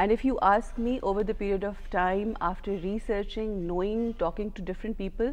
And if you ask me, over the period of time, after researching, knowing, talking to different people,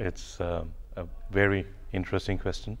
It's a very interesting question.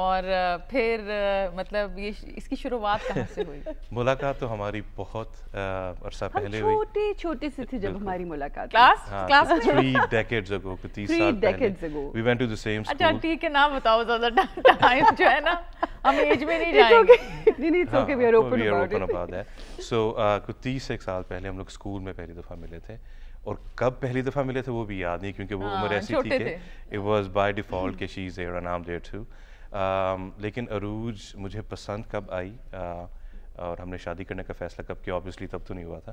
اور پھر مطلب یہ اس کی شروعات کہاں سے ہوئی؟ ملاقات تو ہماری بہت عرصہ پہلے ہوئی. چھوٹے سے تھے جب ہماری ملاقات. کلاس 3 decades ago, 30 سال پہلے. We went to the same school. اچھا ٹھیک ہے نہ بتاؤ زیادہ ٹائم جو ہے نا ہم ایج میں نہیں جائیں گے. نہیں it's okay, we are open about that. So کچھ 30 سال پہلے ہم لوگ اسکول میں پہلی دفعہ ملے تھے, اور کب پہلی دفعہ ملے تھے وہ بھی یاد نہیں, کیونکہ وہ عمر ایسی تھی کہ it was by default کہ she is there and I'm there too. لیکن عروج مجھے پسند کب آئی اور ہم نے شادی کرنے کا فیصلہ کب کیا, obviously تب تو نہیں ہوا تھا,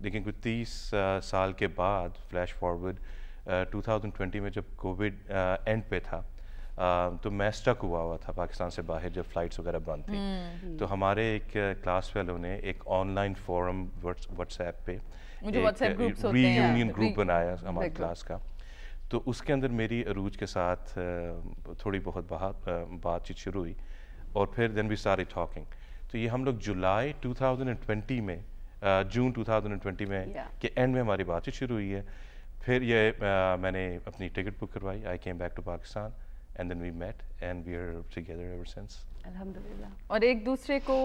لیکن کچھ 30 سال کے بعد فلیش فارورڈ 2020 میں جب کووڈ اینڈ پہ تھا تو میں اسٹک ہوا تھا پاکستان سے باہر جب فلائٹس وغیرہ بند تھیں. تو ہمارے ایک کلاس فیلو نے ایک on line forum what's app پہ ری یونین گروپ بنایا ہماری کلاس کا. تو اس کے اندر میری عروج کے ساتھ تھوڑی بہت بات چیت شروع ہوئی, اور پھر دین وی اسٹارٹڈ ٹاکنگ. تو یہ ہم لوگ جولائی 2020 میں جون 2020 میں کے اینڈ میں ہماری بات چیت شروع ہوئی ہے. پھر یہ میں نے اپنی ٹکٹ بک کروائی, I came back to Pakistan and then we met and we are together ever since. الحمدللہ. اور ایک دوسرے کو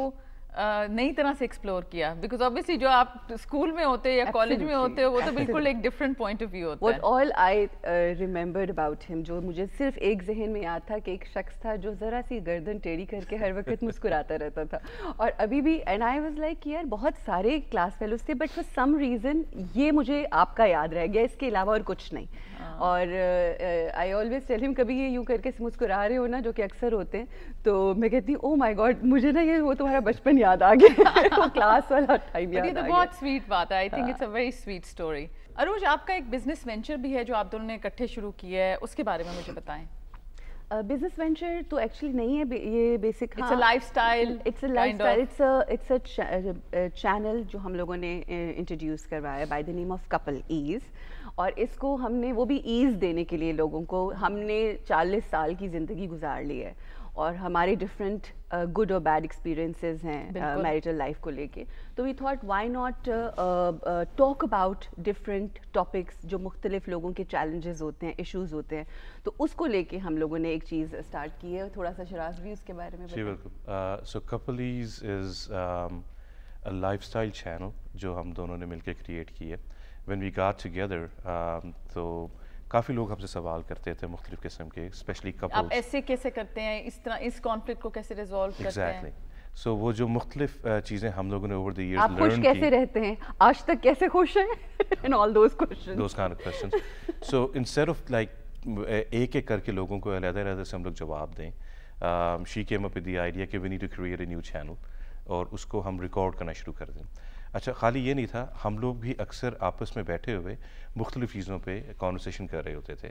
نئی طرح سے ایکسپلور کیا, بیکاز obviously جو آپ اسکول میں ہوتے یا کالج میں ہوتے ہو وہ تو بالکل ایک ڈفرینٹ پوائنٹ آف ویو ہوتا ہے. What all I remembered about him, جو مجھے صرف ایک ذہن میں یاد تھا کہ ایک شخص تھا جو ذرا سی گردن ٹیڑھی کر کے ہر وقت مسکراتا رہتا تھا, اور ابھی بھی and I was like یار بہت سارے کلاس فیلوز تھے بٹ for some reason یہ مجھے آپ کا یاد رہ گیا, اس کے علاوہ اور کچھ نہیں. اور I always tell him کبھی یہ یوں کر کے مسکرا رہے ہو نا, جو کہ اکثر ہوتے ہیں, تو میں کہتی ہوں oh my god مجھے نا یہ وہ تمہارا بچپن یاد آ گیا, وہ کلاس والا ٹائم یاد آ گیا. یہ تو بہت سویٹ بات ہے, I think it's a very sweet story. عروج آپ کا ایک بزنس وینچر بھی ہے جو آپ دونوں نے اکٹھے شروع کیا ہے, اس کے بارے میں مجھے بتائیں. بزنس وینچر تو ایکچولی نہیں ہے, یہ basic it's a life style, it's a channel جو ہم لوگوں نے انٹروڈیوس کروایا ہے by the name of couple ease. اور اس کو ہم نے وہ بھی ایز دینے کے لیے لوگوں کو, ہم نے 40 سال کی زندگی گزار لی ہے اور ہمارے ڈفرینٹ گڈ اور بیڈ ایکسپیرینسز ہیں میریٹل لائف کو لے کے. تو we thought why not talk about different topics جو مختلف لوگوں کے چیلنجز ہوتے ہیں, ایشوز ہوتے ہیں, تو اس کو لے کے ہم لوگوں نے ایک چیز اسٹارٹ کی ہے. تھوڑا سا شراز بھی اس کے بارے میں بتائیں. جی بالکل. So couple is is a life style channel جو ہم دونوں نے مل کے کریٹ کی ہے. وین وی گاٹ ٹوگیدر تو کافی لوگ ہم سے سوال کرتے تھے مختلف قسم کے, اسپیشلی کپلز. آپ ایسے کیسے کرتے ہیں, اس طرح اس کانفلکٹ کو کیسے ریزالو کرتے ہیں؟ ایگزیکٹلی. سو وہ جو مختلف چیزیں ہم لوگوں نے اوور دی ایئرز لرن کی. آپ خوش کیسے رہتے ہیں, آج تک کیسے خوش ہیں, and all those questions, those kind of questions. So instead of like ایک ایک کر کے لوگوں کو علیحدہ علیحدہ سے ہم لوگ جواب دیں, she came up with the idea کہ we need to create a new channel, اور اس کو ہم ریکارڈ کرنا شروع کر دیں. اچھا خالی یہ نہیں تھا, ہم لوگ بھی اکثر آپس میں بیٹھے ہوئے مختلف چیزوں پہ کانورسیشن کر رہے ہوتے تھے,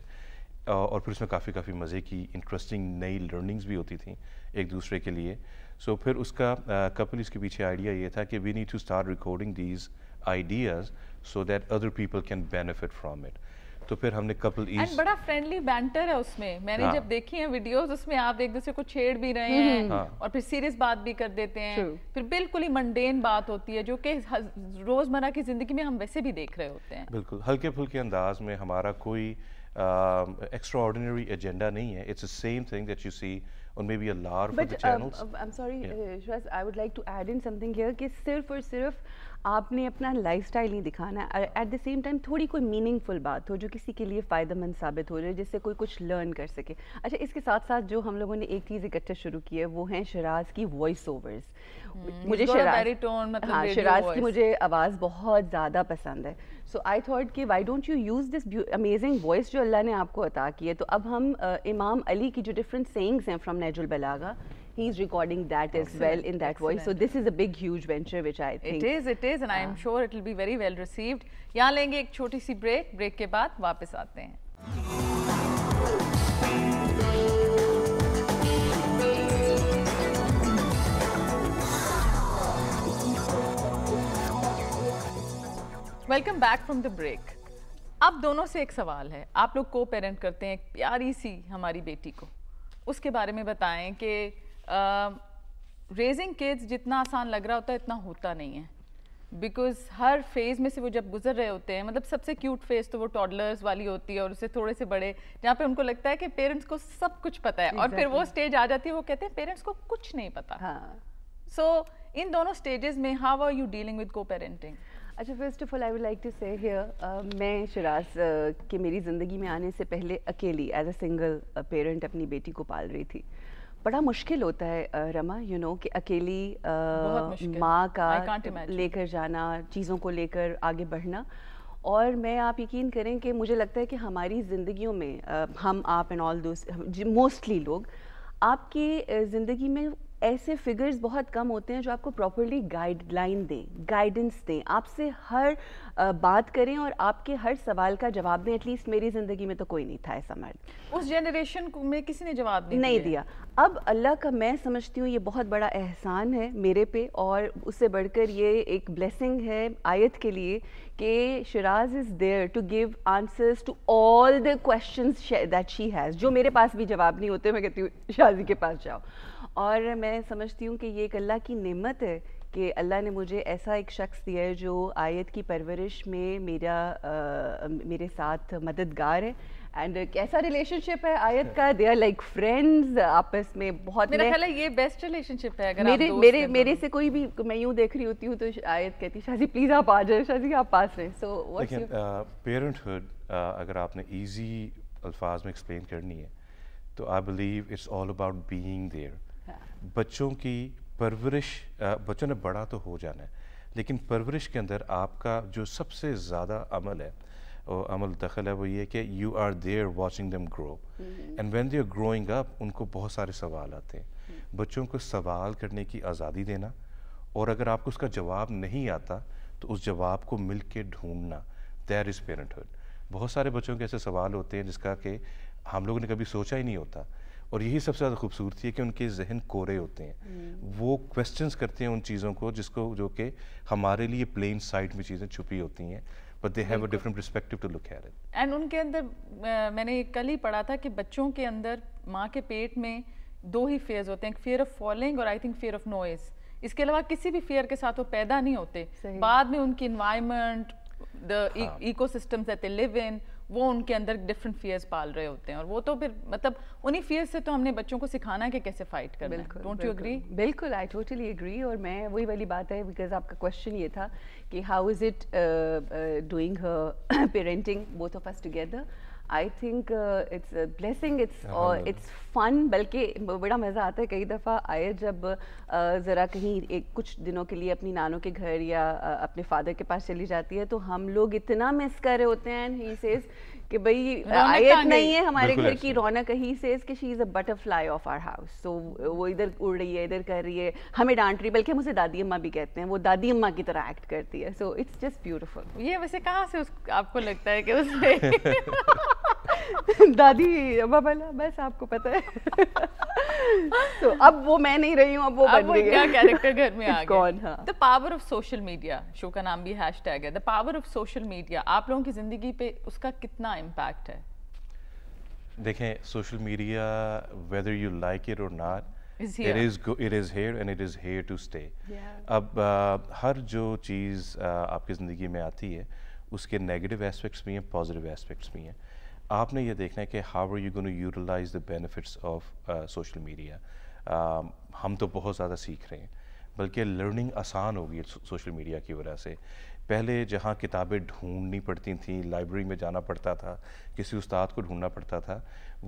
اور پھر اس میں کافی مزے کی انٹرسٹنگ نئی لرننگز بھی ہوتی تھیں ایک دوسرے کے لیے. سو پھر اس کا کپل اس کے پیچھے آئیڈیا یہ تھا کہ we need to start recording these ideas so that other people can benefit from it. تو پھر ہم نے کپل ایز, بڑا فرینڈلی بینٹر ہے اس میں نے جب دیکھی ہیں ویڈیوز, اس میں آپ ایک دوسرے کو چھیڑ بھی رہے ہیں اور پھر سیریس بات بھی کر دیتے ہیں, پھر بالکل ہی منڈین بات ہوتی ہے جو کہ روزمرہ کی زندگی میں ہم ویسے بھی دیکھ رہے ہوتے ہیں. بالکل ہلکے پھلکے انداز میں, ہمارا کوئی ایکسٹرا آرڈینری ایجنڈا نہیں ہے. It's the same thing that you see on maybe a lot of other channels. I'm sorry, Shraz, I would like to add in something here کہ صرف اور صرف آپ نے اپنا لائف اسٹائل نہیں دکھانا ہے, ایٹ دا سیم ٹائم تھوڑی کوئی میننگ فل بات ہو جو کسی کے لیے فائدہ مند ثابت ہو رہے, جس سے کوئی کچھ لرن کر سکے. اچھا اس کے ساتھ ساتھ جو ہم لوگوں نے ایک چیز اکٹھے شروع کی ہے وہ ہیں شراز کی وائس اوورز. مجھے شراز کی مجھے آواز بہت زیادہ پسند ہے. سو آئی تھاٹ کہ why don't you use this amazing voice جو اللہ نے آپ کو عطا کی ہے. تو اب ہم امام علی کی جو ڈفرینٹ سینگز ہیں from Nahj البلاغہ, he is recording that as well in that voice. So this is a big huge venture which I think it is and I am sure it will be very well received. یہاں لیں گے ایک چھوٹی سی break کے بعد واپس آتے ہیں. Welcome back from the break. اب دونوں سے ایک سوال ہے, آپ لوگ کو پیرنٹ کرتے ہیں ایک پیاری سی ہماری بیٹی کو, اس کے بارے میں بتائیں کہ ریزنگ کڈز جتنا آسان لگ رہا ہوتا ہے اتنا ہوتا نہیں ہے. بیکاز ہر فیز میں سے وہ جب گزر رہے ہوتے ہیں, مطلب سب سے کیوٹ فیز تو وہ ٹاڈلرز والی ہوتی ہے اور اس سے تھوڑے سے بڑے, جہاں پہ ان کو لگتا ہے کہ پیرنٹس کو سب کچھ پتا ہے, اور پھر وہ اسٹیج آ جاتی ہے وہ کہتے ہیں پیرنٹس کو کچھ نہیں پتا. سو ان دونوں اسٹیجز میں how are you dealing with کو پیرنٹنگ؟ اچھا, first of all I would like to say here, میں شراز کہ میری زندگی میں آنے سے پہلے اکیلی ایز اے سنگل پیرنٹ اپنی بیٹی کو پال رہی تھی. بڑا مشکل ہوتا ہے رما, یو نو, کہ اکیلی ماں کا لے کر جانا, چیزوں کو لے کر آگے بڑھنا. اور میں, آپ یقین کریں کہ مجھے لگتا ہے کہ ہماری زندگیوں میں ہم, آپ اینڈ آل دوز, موسٹلی لوگ, آپ کی زندگی میں ایسے فگرز بہت کم ہوتے ہیں جو آپ کو پراپرلی گائیڈ لائن دیں, گائیڈنس دیں, آپ سے ہر بات کریں اور آپ کے ہر سوال کا جواب دیں. ایٹ لیسٹ میری زندگی میں تو کوئی نہیں تھا ایسا مرد. اس جنریشن میں کسی نے جواب نہیں دیا. اب اللہ کا, میں سمجھتی ہوں یہ بہت بڑا احسان ہے میرے پہ, اور اس سے بڑھ کر یہ ایک بلیسنگ ہے آیت کے لیے کہ Shiraz is there to give answers to all the questions that she has, جو میرے پاس بھی جواب نہیں ہوتے. میں کہتی ہوں شازی کے پاس جاؤ. اور میں سمجھتی ہوں کہ یہ ایک اللہ کی نعمت ہے کہ اللہ نے مجھے ایسا ایک شخص دیا ہے جو آیت کی پرورش میں میرے ساتھ مددگار ہے. اینڈ کیسا ریلیشن شپ ہے آیت کا, دے آر لائک فرینڈز آپس میں. بہت, میرا خیال ہے یہ بیسٹ ریلیشن شپ ہے. اگر میرے سے کوئی بھی, میں یوں دیکھ رہی ہوتی ہوں تو آیت کہتی شازی پلیز آپ آ جائیں, شازی آپ پاس رہیں. سو پیرنٹہڈ اگر آپ نے ایزی الفاظ میں ایکسپلین کرنی ہے تو I believe it's all about being there. بچوں کی پرورش, بچوں نے بڑا تو ہو جانا ہے, لیکن پرورش کے اندر آپ کا جو سب سے زیادہ عمل ہے, عمل دخل ہے, وہ یہ کہ you are there watching them grow, and when they are growing up ان کو بہت سارے سوال آتے ہیں. بچوں کو سوال کرنے کی آزادی دینا, اور اگر آپ کو اس کا جواب نہیں آتا تو اس جواب کو مل کے ڈھونڈنا, دیٹ از پیرنٹہڈ. بہت سارے بچوں کے ایسے سوال ہوتے ہیں جس کا کہ ہم لوگوں نے کبھی سوچا ہی نہیں ہوتا, اور یہی سب سے زیادہ خوبصورتی ہے کہ ان کے ذہن کورے ہوتے ہیں. وہ کویسچنز کرتے ہیں ان چیزوں کو جو کہ ہمارے لیے پلین سائٹ میں چیزیں چھپی ہوتی ہیں, but they have a different perspective to look at it. And ان کے اندر میں نے کل ہی پڑھا تھا کہ بچوں کے اندر ماں کے پیٹ میں 2 ہی فیئرز ہوتے ہیں, فیئر آف فالنگ اور I think fear of noise. اس کے علاوہ کسی بھی فیئر کے ساتھ وہ پیدا نہیں ہوتے. بعد میں ان کی environment, the ecosystems that they live in, وہ ان کے اندر ڈفرنٹ فیئرز پال رہے ہوتے ہیں, اور وہ تو پھر مطلب انہی فیئر سے تو ہم نے بچوں کو سکھانا ہے کہ کیسے فائٹ کرنا ہے. Don't you agree? بالکل, آئی ٹوٹلی اگری. اور میں وہی والی بات ہے, بیکاز آپ کا کویشچن یہ تھا کہ how is it doing her parenting both of us together. I think it's blessing, it's fun. بلکہ بڑا مزہ آتا ہے کئی دفعہ آئے جب ذرا کہیں کچھ دنوں کے لیے اپنی نانوں کے گھر یا اپنے فادر کے پاس چلی جاتی ہے, تو ہم لوگ اتنا مس کر رہے ہوتے ہیں. ہی سیز کہ بھائی آیت نہیں ہے ہمارے گھر کی رونق, ہی سیز کہ she is a butterfly of our house. So وہ ادھر اڑ رہی ہے, ادھر کر رہی ہے, ہمیں ڈانٹ رہی ہے, بلکہ مجھے دادی اماں بھی کہتے ہیں, وہ دادی اماں کی طرح ایکٹ کرتی ہے. So it's just beautiful. یہ ویسے کہاں سے آپ کو لگتا ہے کہ اس میں دادی اماں بنا, بس آپ کو پتہ ہے. تو اب وہ میں نہیں رہی ہوں, اب وہ بن گئی ہے, کیریکٹر گھر میں آ کون. ہاں, the power of social media, show کا نام بھی ہیش ٹیگ ہے, the power of social media. آپ لوگوں کی زندگی پہ اس کا کتنا امپیکٹ ہے؟ دیکھیں, social media whether you like it or not, it is here and it is here to stay. اب ہر جو چیز آپ کی زندگی میں آتی ہے اس کے نیگیٹو ایسپیکٹس بھی ہیں, پازیٹیو ایسپیکٹس بھی ہیں. آپ نے یہ دیکھنا ہے کہ how are you going to utilize the benefits of social media. ہم تو بہت زیادہ سیکھ رہے ہیں, بلکہ لرننگ آسان ہو گئی ہے سوشل میڈیا کی وجہ سے. پہلے جہاں کتابیں ڈھونڈنی پڑتی تھیں, لائبریری میں جانا پڑتا تھا, کسی استاد کو ڈھونڈنا پڑتا تھا,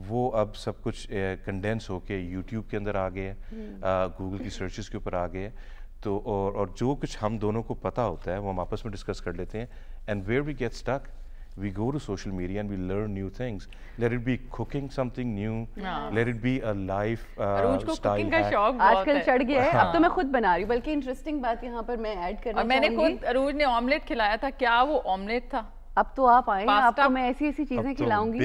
وہ اب سب کچھ کنڈینس ہو کے یوٹیوب کے اندر آ گئے, گوگل کی سرچز کے اوپر آ گئے. تو اور جو کچھ ہم دونوں کو پتہ ہوتا ہے وہ ہم آپس میں ڈسکس کر لیتے ہیں. And where we get stuck, we go to social media and we learn new things. Let it be cooking something new, let it be a life style hack. آج کل چڑھ گیا ہے, اب تو میں خود بنا رہی ہوں. بلکہ انٹرسٹنگ بات یہاں پر میں ایڈ کرنا چاہوں گی, میں نے خود عروج نے آملیٹ کھلایا تھا. کیا وہ آملیٹ تھا؟ اب تو آپ آئیں, آپ کو میں ایسی ایسی چیزیں کھلاؤں گی.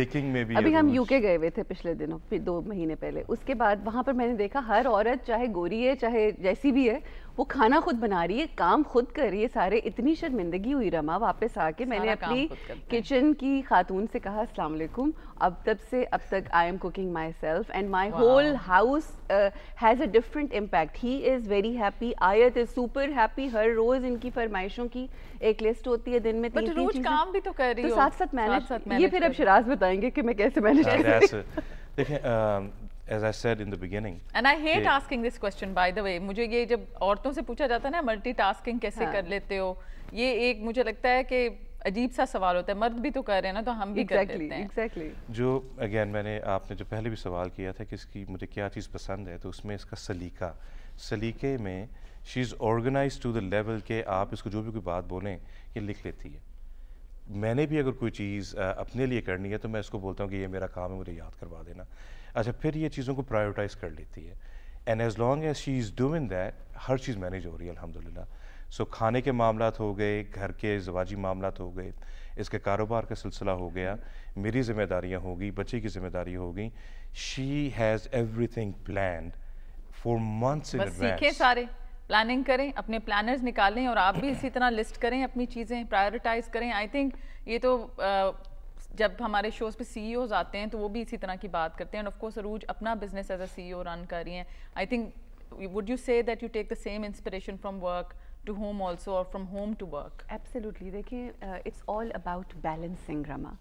ابھی ہم یو کے گئے ہوئے تھے پچھلے دنوں, 2 مہینے پہلے. اس کے بعد وہاں پر میں نے دیکھا ہر عورت, چاہے گوری ہے چاہے جیسی بھی ہے, وہ کھانا خود بنا رہی ہے, کام خود کر رہی ہے سارے. اتنی شرمندگی ہوئی رما واپس آ کے, میں نے اپنی کچن کی خاتون سے کہا السلام علیکم, اب تب سے اب تک I am cooking my self and my whole house has a different impact. He is very happy, آیت از سپر ہیپی. ہر روز ان کی فرمائشوں کی ایک لسٹ ہوتی ہے, دن میں 3 چیزیں, کام بھی تو کر رہی ہو, ساتھ ساتھ مینج. یہ پھر اب شراز بتائیں گے کہ میں کیسے مینج کرتی ہوں. دیکھیں as I said in the beginning, and I hate asking this question by the way, مجھے یہ جب عورتوں سے پوچھا جاتا ہے نا ملٹی ٹاسکنگ کیسے کر لیتے ہو, یہ ایک مجھے لگتا ہے کہ عجیب سا سوال ہوتا ہے. مرد بھی تو کر رہے ہیں نا, تو ہم بھی کر لیتے ہیں. Exactly. جو اگین میں نے آپ نے جو پہلے بھی سوال کیا تھا کہ اس کی مجھے کیا چیز پسند ہے, تو اس میں اس کا سلیقے میں شی از آرگنائز ٹو دا لیول کہ آپ اس کو جو بھی کوئی بات بولیں یہ لکھ لیتی ہے. میں نے بھی اگر کوئی چیز اپنے لیے کرنی ہے تو میں اس کو بولتا ہوں کہ یہ میرا کام ہے, مجھے یاد کروا دینا. اچھا, پھر یہ چیزوں کو پرائیورٹائز کر لیتی ہے, and as long as she is doing that ہر چیز مینیج ہو رہی ہے الحمد للہ. سو کھانے کے معاملات ہو گئے, گھر کے زواجی معاملات ہو گئے, اس کے کاروبار کا سلسلہ ہو گیا, میری ذمہ داریاں ہو گئی, بچے کی ذمہ داری ہو گئی. She has every thing planned for months in advance. سیکھیں, سارے پلاننگ کریں, اپنے پلانرز نکالیں, اور آپ بھی اسی طرح لسٹ کریں اپنی چیزیں, پرائیورٹائز کریں. آئی تھنک یہ تو جب ہمارے شوز پہ سی ای اوز آتے ہیں تو وہ بھی اسی طرح کی بات کرتے ہیں. اینڈ آف کورس عروج اپنا بزنس ایز اے سی ای او رن کر رہی ہیں. I think would you say that you take the same inspiration from work to home also, اور from home to work? Absolutely. دیکھیں, اٹس آل اباؤٹ بیلنسنگ رما.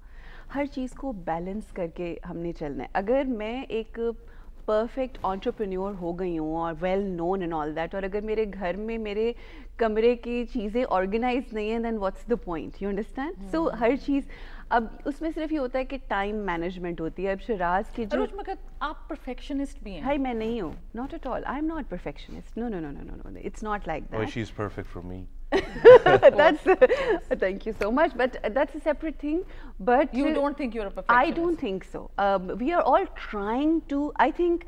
ہر چیز کو بیلنس کر کے ہم نے چلنا ہے. اگر میں ایک پرفیکٹ انٹرپرینیور ہو گئی ہوں اور well known and all that, اور اگر میرے گھر میں میرے کمرے کی چیزیں آرگنائز نہیں ہیں, then what's the point, you understand. So ہر چیز اب اس میں صرف یہ ہوتا ہے کہ ٹائم مینجمنٹ ہوتی ہے. اب شراز کی جو, مگر آپ پرفیکشنسٹ بھی ہیں. بھائی میں نہیں ہوں, not at all, I am not perfectionist, no no no no no, it's not like that. She is perfect for me. That's thank you so much, but that's a separate thing. But you don't think you're a perfectionist? I don't think so. We are all trying to, I think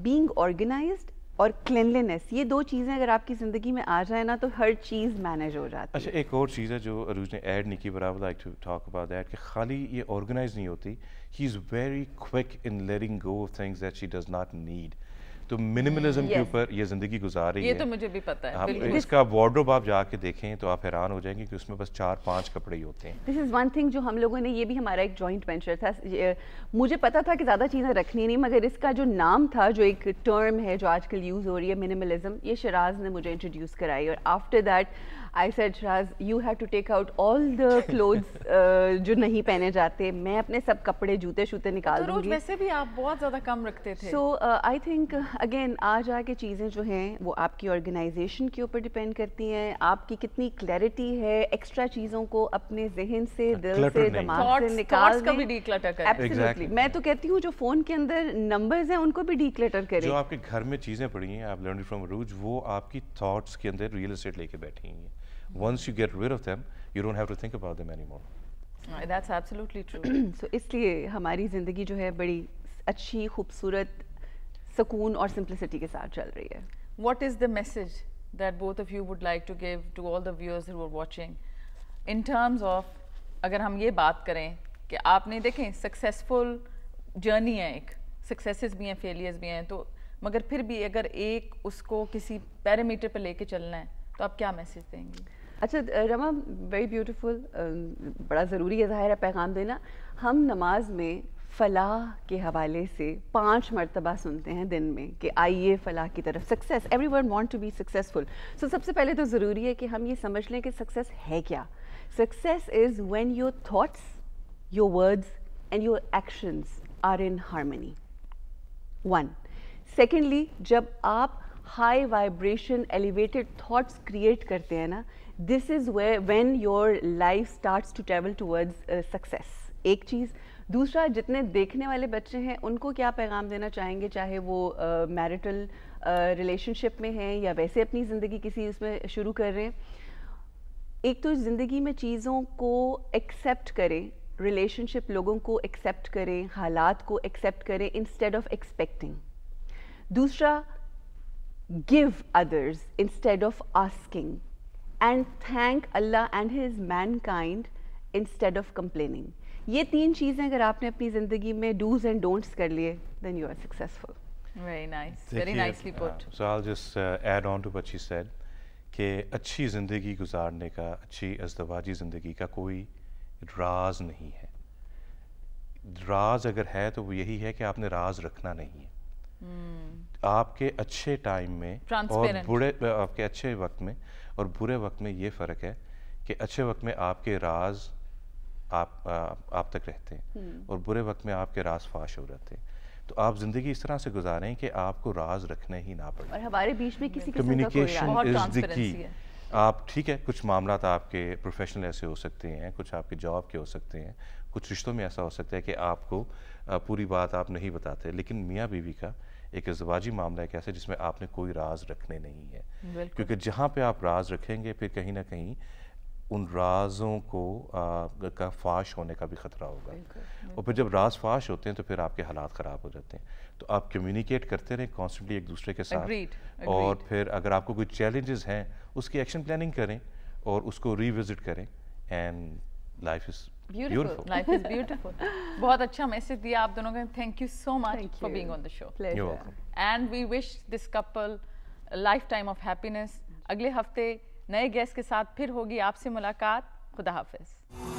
being organized اور cleanliness, یہ 2 چیزیں اگر آپ کی زندگی میں آ جائیں نا تو ہر چیز مینیج ہو جاتی ہے. اچھا, ایک اور چیز ہے جو عروج نے ایڈ نہیں کی, but I would like to talk about that, کہ خالی یہ آرگنائز نہیں ہوتی, he is very quick in letting go of things that she does not need. تو منیملزم کے اوپر یہ زندگی گزار رہی ہے. یہ تو مجھے بھی پتہ ہے. اس کا وارڈروب آپ جا کے دیکھیں تو آپ حیران ہو جائیں گے کہ اس میں بس 4-5 کپڑے ہی ہوتے ہیں. دس از ون تھنگ جو ہم لوگوں نے, یہ بھی ہمارا ایک جوائنٹ وینچر تھا. مجھے پتا تھا کہ زیادہ چیزیں رکھنی نہیں, مگر اس کا جو نام تھا, جو ایک ٹرم ہے جو آج کل یوز ہو رہی ہے, منیملزم, یہ شراز نے مجھے انٹروڈیوس کرائی. اور after that I said, Shiraz, you have to take out all the clothes جو نہیں پہنے جاتے. میں اپنے سب کپڑے, جوتے شوتے نکال دوں گی. ویسے بھی آپ بہت زیادہ کم رکھتے تھے. So I think again آج آ کے چیزیں جو ہیں وہ آپ کی آرگنائزیشن کے اوپر ڈیپینڈ کرتی ہیں, آپ کی کتنی کلیئرٹی ہے, ایکسٹرا چیزوں کو اپنے ذہن سے, دل سے, دماغ سے نکال دیں. بھی ڈیکلٹر کریں. Absolutely. میں تو کہتی ہوں جو فون کے اندر نمبرز ہیں ان کو بھی ڈیکلٹر کریں. جو آپ کے گھر میں چیزیں پڑی ہیں, آپ لرن فرام عروج, وہ آپ کی تھاٹس کے اندر ریئل اسٹیٹ لے کے بیٹھی ہیں. Once you get rid of them, you don't have to think about them anymore. That's absolutely true. So اس لیے ہماری زندگی جو ہے بڑی اچھی, خوبصورت, سکون اور سمپلسٹی کے ساتھ چل رہی ہے. What is the message that both of you would like to give to all the viewers who are watching in terms of, اگر ہم یہ بات کریں کہ آپ نے دیکھیں سکسیزفل جرنی ہے, ایک سکسیسز بھی ہیں, فیلئرز بھی ہیں, تو مگر پھر بھی اگر ایک اس کو کسی پیرامیٹر پہ لے کے چلنا ہے تو آپ کیا میسیج دیں گی؟ اچھا رما, ویری بیوٹیفل, بڑا ضروری ہے ظاہر ہے پیغام دینا. ہم نماز میں فلاح کے حوالے سے 5 مرتبہ سنتے ہیں دن میں کہ آئیے فلاح کی طرف. Success, everyone want to be successful. So سب سے پہلے تو ضروری ہے کہ ہم یہ سمجھ لیں کہ سکسیس ہے کیا. Success is when your thoughts, your words and your actions are in harmony. 1. Secondly, جب آپ high vibration elevated thoughts create کرتے ہیں نا, this is when your life starts to travel towards success. ایک چیز. دوسرا, جتنے دیکھنے والے بچے ہیں ان کو کیا پیغام دینا چاہیں گے, چاہے وہ میرٹل ریلیشن شپ میں ہیں یا ویسے اپنی زندگی کسی اس میں شروع کر رہے ہیں. ایک تو زندگی میں چیزوں کو ایکسیپٹ کریں, ریلیشن شپ لوگوں کو ایکسیپٹ کریں, حالات کو ایکسیپٹ کریں انسٹیڈ آف ایکسپیکٹنگ. دوسرا, give others instead of asking, and thank Allah and his mankind instead of complaining. یہ 3 چیزیں اگر آپ نے اپنی زندگی میں do's and don'ts کر لیے, then you are successful. Very nice, very nicely put. So I'll just add on to what she said کہ اچھی زندگی گزارنے کا, اچھی ازدواجی زندگی کا کوئی راز نہیں ہے. راز اگر ہے تو وہ یہی ہے کہ آپ نے راز رکھنا نہیں ہے. آپ کے اچھے ٹائم میں اور برے, آپ کے اچھے وقت میں اور برے وقت میں یہ فرق ہے کہ اچھے وقت میں آپ کے راز آپ تک رہتے ہیں اور برے وقت میں آپ کے راز فاش ہو جاتے ہیں. تو آپ زندگی اس طرح سے گزاریں کہ آپ کو راز رکھنے ہی نہ پڑے. اور ہمارے بیچ میں کسی کمیونیکیشن از دی کی. آپ ٹھیک ہے, کچھ معاملات آپ کے پروفیشنل ایسے ہو سکتے ہیں, کچھ آپ کے جاب کے ہو سکتے ہیں, کچھ رشتوں میں ایسا ہو سکتا ہے کہ آپ کو پوری بات آپ نہیں بتاتے, لیکن میاں بیوی کا ایک ازدواجی معاملہ ایک ایسا جس میں آپ نے کوئی راز رکھنے نہیں ہے. کیونکہ جہاں پہ آپ راز رکھیں گے پھر کہیں نہ کہیں ان رازوں کو کا فاش ہونے کا بھی خطرہ ہوگا. اور پھر جب راز فاش ہوتے ہیں تو پھر آپ کے حالات خراب ہو جاتے ہیں. تو آپ کمیونیکیٹ کرتے رہیں کانسٹنٹلی ایک دوسرے کے ساتھ, اور پھر اگر آپ کو کوئی چیلنجز ہیں اس کی ایکشن پلاننگ کریں اور اس کو ری وزٹ کریں, and life is beautiful. Life is beautiful. بہت اچھا میسج دیا آپ دونوں کا. Thank you so much for being on the show, and we wish this couple lifetime of happiness. اگلے ہفتے نئے گیسٹ کے ساتھ پھر ہوگی آپ سے ملاقات. خدا حافظ.